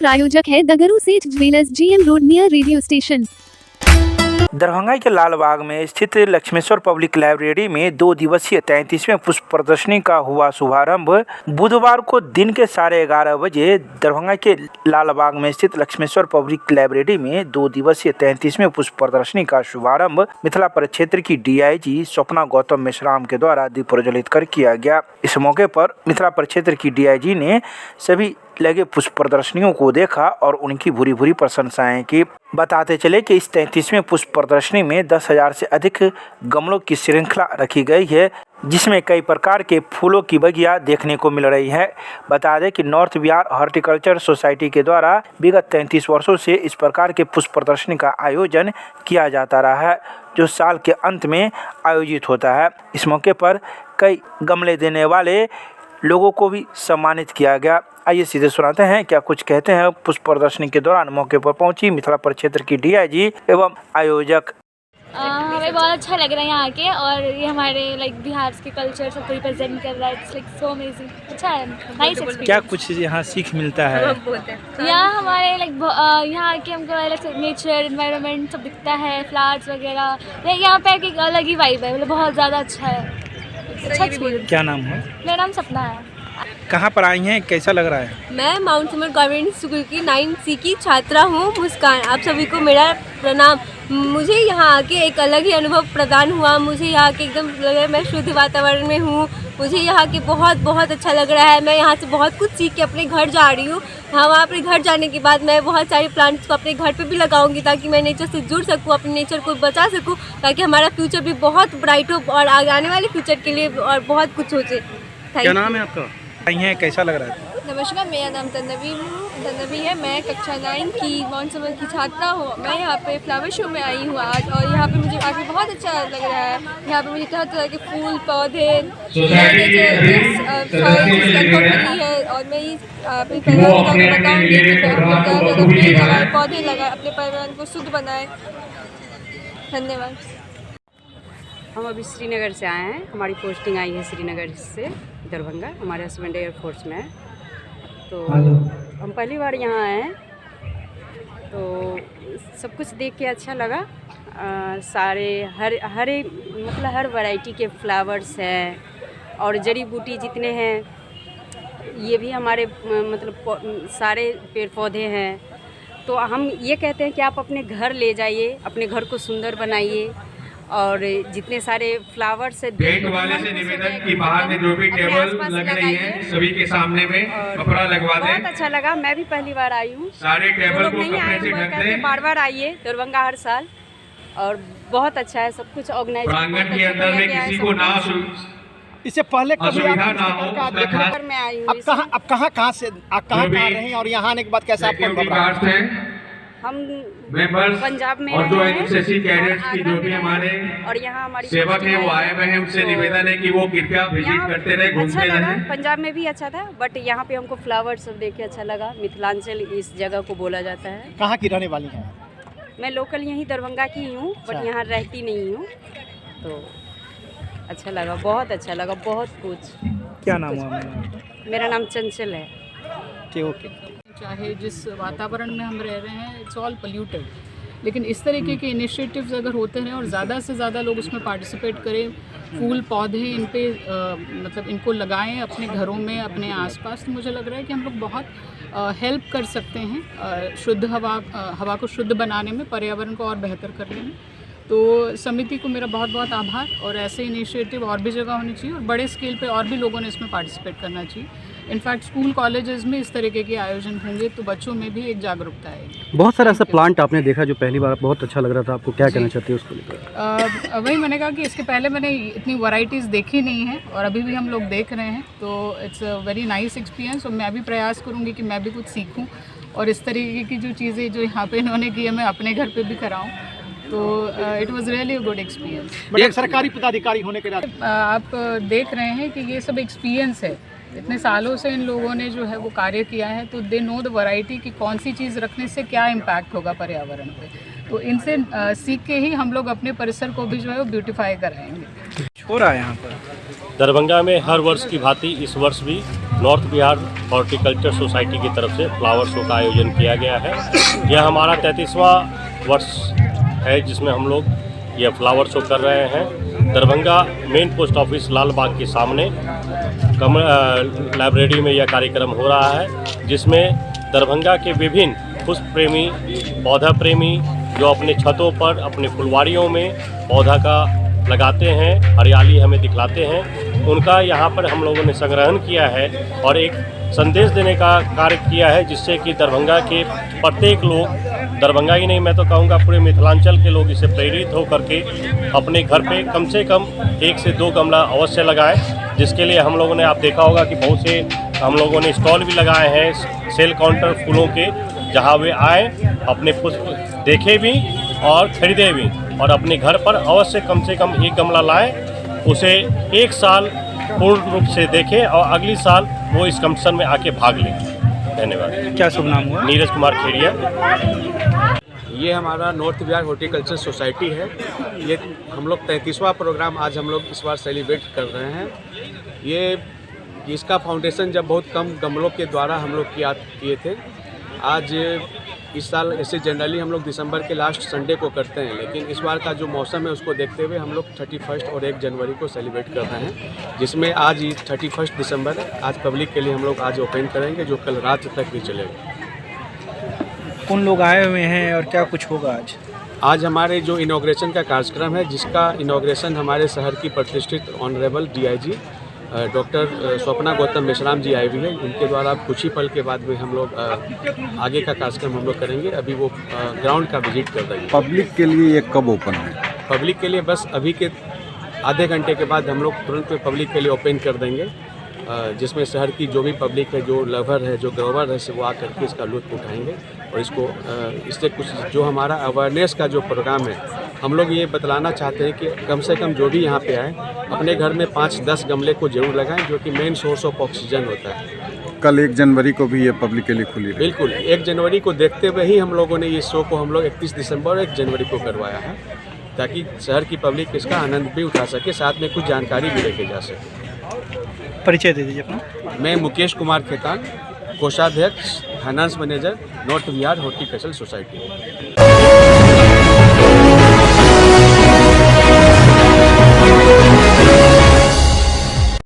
प्रायोजक है दगरू सेठ jewellers, GM road near radio station. Darbhanga के लालबाग में स्थित लक्ष्मेश्वर पब्लिक लाइब्रेरी में 2 दिवसीय 33वें पुष्प प्रदर्शनी का हुआ शुभारंभ। बुधवार को दिन के 11:30 बजे दरभंगा के लालबाग में स्थित लक्ष्मेश्वर पब्लिक लाइब्रेरी में 2 दिवसीय 33वें पुष्प प्रदर्शनी का शुभारंभ मिथिला परिक्षेत्र की DIG स्वप्ना गौतम मेश्राम के द्वारा दीप प्रज्वलित कर किया गया। इस मौके पर मिथिला परिक्षेत्र की DIG ने सभी लगे पुष्प प्रदर्शनियों को देखा और उनकी भूरी भूरी प्रशंसाएं की। बताते चले कि इस 33वें पुष्प प्रदर्शनी में 10,000 से अधिक गमलों की श्रृंखला रखी गई है, जिसमें कई प्रकार के फूलों की बगिया देखने को मिल रही है। बता दें कि नॉर्थ बिहार हॉर्टिकल्चर सोसाइटी के द्वारा विगत 33 वर्षों से इस प्रकार के पुष्प प्रदर्शनी का आयोजन किया जाता रहा है, जो साल के अंत में आयोजित होता है। इस मौके पर कई गमले देने वाले लोगों को भी सम्मानित किया गया। आइए सीधे सुनाते हैं क्या कुछ कहते हैं पुष्प प्रदर्शनी के दौरान मौके पर पहुंची मिथिला परिक्षेत्र की DIG एवं आयोजक। हमें बहुत अच्छा लग रहा है यहाँ आके, और ये हमारे बिहार के कल्चर सबको रिप्रेजेंट कर रहा है। इट्स सो अमेजिंग, अच्छा है, नाइस एक्सपीरियंस। क्या कुछ यहाँ सीख मिलता है? यहाँ हमारे यहाँ आके हमको नेचर एनवायरनमेंट सब दिखता है, फ्लावर्स वगैरह। यहाँ पे एक अलग ही वाइब है, मतलब बहुत ज़्यादा अच्छा है, अच्छा एक्सपीरियंस। क्या नाम है? मेरा नाम सपना है। कहाँ पर आई हैं, कैसा लग रहा है? मैं माउंट सिमर गवर्नमेंट स्कूल की 9C की छात्रा हूँ मुस्कान। आप सभी को मेरा प्रणाम। मुझे यहाँ आके एक अलग ही अनुभव प्रदान हुआ। मुझे यहाँ के एकदम लग मैं शुद्ध वातावरण में हूँ। मुझे यहाँ के बहुत अच्छा लग रहा है। मैं यहाँ से बहुत कुछ सीख के अपने घर जा रही हूँ। वहाँ अपने घर जाने के बाद मैं बहुत सारे प्लांट्स को अपने घर पे भी लगाऊंगी, ताकि मैं नेचर से जुड़ सकूँ, अपने नेचर को बचा सकूँ, ताकि हमारा फ्यूचर भी बहुत ब्राइट हो और आने वाले फ्यूचर के लिए और बहुत कुछ हो जाए। क्या नाम है आपका? आई हैं, कैसा लग रहा है? नमस्कार, मेरा नाम तन्नवी है। मैं कक्षा 9 की माउंट सिमर की छात्रा हूँ। मैं यहाँ पे फ्लावर शो में आई हूँ आज, और यहाँ पे मुझे आके बहुत अच्छा लग रहा है। यहाँ पे मुझे तरह के फूल पौधे मिली है, और मैं अपने परिवार को बताऊँगी कि अपने पौधे लगाए, अपने पर्यावरण को शुद्ध बनाए। धन्यवाद। हम अभी श्रीनगर से आए हैं। हमारी पोस्टिंग आई है श्रीनगर से दरभंगा। हमारे हस्बैंड एयरफोर्स में है, तो हम पहली बार यहाँ आए हैं। तो सब कुछ देख के अच्छा लगा। सारे हर हर वैरायटी के फ्लावर्स हैं, और जड़ी बूटी जितने हैं ये भी हमारे सारे पेड़ पौधे हैं। तो हम ये कहते हैं कि आप अपने घर ले जाइए, अपने घर को सुंदर बनाइए, और जितने सारे फ्लावर्स है गेट वाले से निवेदन कि बाहर में जो भी टेबल लग रही है सभी के सामने में कपड़ा लगवा दें। बहुत अच्छा लगा। मैं भी पहली बार आई हूँ। सारे टेबल को कपड़े से ढक दें। बार आइए दरभंगा हर साल, और बहुत अच्छा है सब कुछ ऑर्गेनाइज। प्रांगण के अंदर में किसी को ना इससे पहले कभी असुविधा ना हो। मैं आई हूँ। आप कहाँ से कहाँ रहे हैं, और यहाँ आने के बाद कैसा आपको अनुभव रहा? हम मेंबर्स पंजाब में और जो रहे हैं, एनसीसी कैडेट्स की जो भी हमारे और यहाँ हमारी सेवक है वो आए हुए हैं। उनसे निवेदन है कि वो कृपया विजिट करते रहे, घूमते रहें। पंजाब में भी अच्छा था, बट यहाँ पे हमको फ्लावर्स सब देख के अच्छा लगा। मिथिलांचल इस जगह को बोला जाता है। कहाँ की रहने वाली हैं? मैं लोकल यहीं दरभंगा की हूँ, बट यहाँ रहती नहीं हूँ। तो अच्छा लगा, बहुत अच्छा लगा, बहुत कुछ। क्या नाम है? मेरा नाम चंचल है। ओके। चाहे जिस वातावरण में हम रह रहे हैं, इट्स ऑल पोल्यूटेड, लेकिन इस तरीके के इनिशिएटिव्स अगर होते हैं और ज़्यादा से ज़्यादा लोग उसमें पार्टिसिपेट करें, फूल पौधे इन पे इनको लगाएं अपने घरों में, अपने आसपास, तो मुझे लग रहा है कि हम लोग बहुत हेल्प कर सकते हैं शुद्ध हवा को शुद्ध बनाने में, पर्यावरण को और बेहतर करने में। तो समिति को मेरा बहुत आभार, और ऐसे इनिशिएटिव और भी जगह होने चाहिए, और बड़े स्केल पे और भी लोगों ने इसमें पार्टिसिपेट करना चाहिए। इनफैक्ट स्कूल कॉलेजेस में इस तरीके के आयोजन होंगे तो बच्चों में भी एक जागरूकता आएगी। बहुत सारा ऐसा प्लांट आपने देखा जो पहली बार बहुत अच्छा लग रहा था, आपको क्या कहना चाहती है उसको लेकर? वही मैंने कहा कि इसके पहले मैंने इतनी वैरायटीज़ देखी नहीं है, और अभी भी हम लोग देख रहे हैं, तो it's a very nice experience. और मैं भी प्रयास करूँगी कि मैं भी कुछ सीखूँ, और इस तरीके की जो चीज़ें जो यहाँ पे इन्होंने की है मैं अपने घर पर भी कराऊँ। तो it was really a good experience. एक सरकारी पदाधिकारी होने के नाते आप देख रहे हैं कि ये सब एक्सपीरियंस है। इतने सालों से इन लोगों ने जो है वो कार्य किया है, तो दे नो द वैरायटी कि कौन सी चीज़ रखने से क्या इम्पैक्ट होगा पर्यावरण पे। तो इनसे सीख के ही हम लोग अपने परिसर को भी जो है वो ब्यूटीफाई कराएंगे। हो रहा है यहाँ पर दरभंगा में हर वर्ष की भांति इस वर्ष भी नॉर्थ बिहार हॉर्टिकल्चर सोसाइटी की तरफ से फ्लावर शो का आयोजन किया गया है। यह हमारा 33वां वर्ष है जिसमें हम लोग यह फ्लावर शो कर रहे हैं। दरभंगा मेन पोस्ट ऑफिस लाल बाग के सामने लाइब्रेरी में यह कार्यक्रम हो रहा है, जिसमें दरभंगा के विभिन्न पुष्प प्रेमी, पौधा प्रेमी जो अपने छतों पर, अपने फुलवाड़ियों में पौधा का लगाते हैं, हरियाली हमें दिखलाते हैं, उनका यहाँ पर हम लोगों ने संग्रहण किया है और एक संदेश देने का कार्य किया है, जिससे कि दरभंगा के प्रत्येक लोग, दरभंगा ही नहीं मैं तो कहूँगा पूरे मिथिलांचल के लोग इससे प्रेरित हो करके अपने घर पे कम से कम 1 से 2 गमला अवश्य लगाएं। जिसके लिए हम लोगों ने, आप देखा होगा कि बहुत से हम लोगों ने स्टॉल भी लगाए हैं सेल काउंटर फूलों के, जहाँ वे आए अपने पुष्प देखे भी और खरीदे भी और अपने घर पर अवश्य कम से कम 1 गमला लाएं, उसे 1 साल पूर्ण रूप से देखें और अगली साल वो इस कंपटीशन में आके भाग लें। धन्यवाद। क्या शुभ नाम हुआ? नीरज कुमार खेड़िया। ये हमारा नॉर्थ बिहार हॉर्टिकल्चर सोसाइटी है। ये हम लोग 33वां प्रोग्राम आज हम लोग इस बार सेलिब्रेट कर रहे हैं। ये इसका फाउंडेशन जब बहुत कम गमलों के द्वारा हम लोग किए थे। आज इस साल ऐसे जनरली हम लोग दिसंबर के लास्ट संडे को करते हैं, लेकिन इस बार का जो मौसम है उसको देखते हुए हम लोग 31 और 1 जनवरी को सेलिब्रेट कर रहे हैं, जिसमें आज 31 दिसंबर है। आज पब्लिक के लिए हम लोग आज ओपन करेंगे, जो कल रात तक भी चलेगा। कौन लोग आए हुए हैं और क्या कुछ होगा आज? आज हमारे जो इनॉग्रेशन का कार्यक्रम है, जिसका इनॉग्रेशन हमारे शहर की प्रतिष्ठित honourable DIG doctor Swapna Gautam Meshram ji आई हुई है। उनके द्वारा कुछ ही पल के बाद में हम लोग आगे का कार्यक्रम हम लोग करेंगे। अभी वो ग्राउंड का विजिट कर रही है। पब्लिक के लिए ये कब ओपन है? पब्लिक के लिए बस अभी के आधे घंटे के बाद हम लोग तुरंत में पब्लिक के लिए ओपन कर देंगे, जिसमें शहर की जो भी पब्लिक है, जो लवर है, जो ग्रोवर है, वो आकर के इसका लुत्फ उठाएंगे। और इसको इससे कुछ जो हमारा अवेयरनेस का जो प्रोग्राम है, हम लोग ये बतलाना चाहते हैं कि कम से कम जो भी यहाँ पे आए अपने घर में 5-10 गमले को जरूर लगाएं, जो कि मेन सोर्स ऑफ ऑक्सीजन होता है। कल 1 जनवरी को भी ये पब्लिक के लिए खुली है? बिल्कुल, 1 जनवरी को देखते हुए ही हम लोगों ने ये शो को हम लोग 31 दिसंबर और 1 जनवरी को करवाया है, ताकि शहर की पब्लिक इसका आनंद भी उठा सके, साथ में कुछ जानकारी भी लेके जा सके। परिचय दे दीजिए अपना। मैं मुकेश कुमार खेतान, कोषाध्यक्ष, finance manager, north Bihar horticulture society.